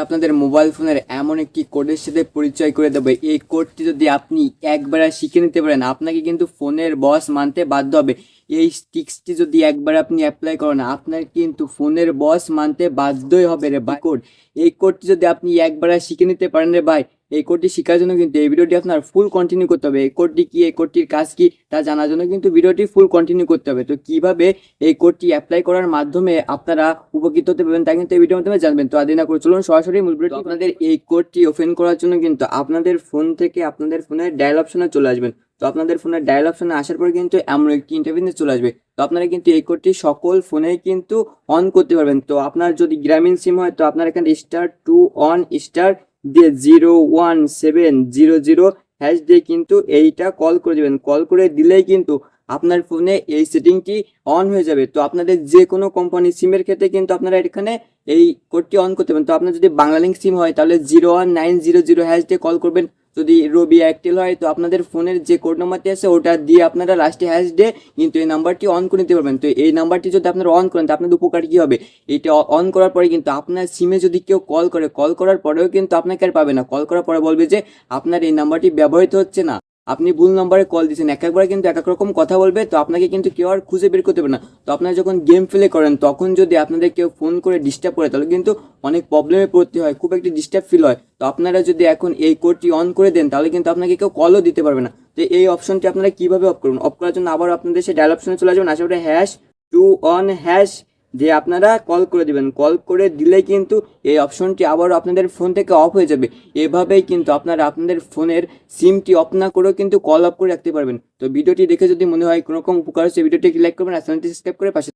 আপনাদের মোবাইল ফোনের এমন একটি কোডের সাথে পরিচয় করে দেবে। এই কোডটি যদি আপনি একবার শিখে নিতে পারেন, আপনাকে কিন্তু ফোনের বস মানতে বাধ্য হবে। এই ট্রিক্সটি যদি একবার আপনি অ্যাপ্লাই করেন, আপনার কিন্তু ফোনের বস মানতে বাধ্যই হবে রে ভাই। কোড, এই কোডটি যদি আপনি একবার শিখে নিতে পারেন রে ভাই, এই কোডটি শেখার জন্য কিন্তু এই ভিডিওটি আপনার ফুল কন্টিনিউ করতে হবে। এই কোডটি কি, এই কোডটির কাজ কি তা জানার জন্য কিন্তু ভিডিওটি ফুল কন্টিনিউ করতে হবে। তো কিভাবে এই কোডটি অ্যাপ্লাই করার মাধ্যমে আপনারা উপকৃত হতে পারবেন তা কিন্তু এই ভিডিওর মাধ্যমে জানবেন। তো আদিনা করে চলুন সরাসরি মূল ভিডিওটি। আপনাদের এই কোডটি ওপেন করার জন্য কিন্তু আপনাদের ফোন থেকে আপনাদের ফোনের ডায়াল অপশনে চলে আসবেন। তো আপনাদের ফোনের ডায়াল অপশনে আসার পর কিন্তু এমন একটি ইন্টারফেস চলে আসবে। তো আপনারা কিন্তু এই কোডটি সকল ফোনেই কিন্তু অন করতে পারবেন। তো আপনার যদি গ্রামীণ সিম হয় তো আপনার এখানে *2 দিয়ে 01700 হ্যাশ দিয়ে কিন্তু এইটা কল করে দেবেন। কল করে দিলেই কিন্তু আপনার ফোনে এই সেটিংটি অন হয়ে যাবে। তো আপনাদের যে কোনো কোম্পানি সিমের ক্ষেত্রে কিন্তু আপনারা এখানে এই কোডটি অন করতে পারেন। তো আপনার যদি বাংলালিংক সিম হয় তাহলে 01900 হ্যাশ দিয়ে কল করবেন। যদি রবি এয়ারটেল হয় তো আপনাদের ফোনের যে কোড নাম্বারটি আছে ওটা দিয়ে আপনারা লাস্টে হ্যাশ দিয়ে কিন্তু এই নাম্বারটি অন করে নিতে পারবেন। তো এই নাম্বারটি যদি আপনারা অন করেন তো আপনাদের উপকার কী হবে, এটা অন করার পরে কিন্তু আপনার সিমে যদি কেউ কল করে, কল করার পরেও কিন্তু আপনাকে আর পাবে না। কল করার পরে বলবে যে আপনার এই নাম্বারটি ব্যবহৃত হচ্ছে না, আপনি ভুল নম্বরে কল দিচ্ছেন। এক একবার কিন্তু এক এক রকম কথা বলবে, তো আপনাকে কিন্তু কেউ আর খুঁজে বের করতে পারে না। তো আপনারা যখন গেম প্লে করেন তখন যদি আপনাদের কেউ ফোন করে ডিস্টার্ব করে তাহলে কিন্তু অনেক প্রবলেমে পড়তে হয়, খুব একটি ডিস্টার্ব ফিল হয়। তো আপনারা যদি এখন এই কোডটি অন করে দেন তাহলে কিন্তু আপনাকে কেউ কলও দিতে পারবে না। তো এই অপশনটি আপনারা কিভাবে অফ করুন, অফ করার জন্য আবার আপনাদের সেই ডায়াল অপশনে চলে যাবেন। আশেপাশে #21# যে আপনারা কল করে দিবেন। কল করে দিলেই কিন্তু এই অপশনটি আবারও আপনাদের ফোন থেকে অফ হয়ে যাবে। এভাবেই কিন্তু আপনারা আপনাদের ফোনের সিমটি অফ না করেও কিন্তু কল অফ করে রাখতে পারবেন। তো ভিডিওটি দেখে যদি মনে হয় কোনো রকম উপকার হচ্ছে, ভিডিওটি লাইক করবেন আর চ্যানেলটি সাবস্ক্রাইব করে পাশে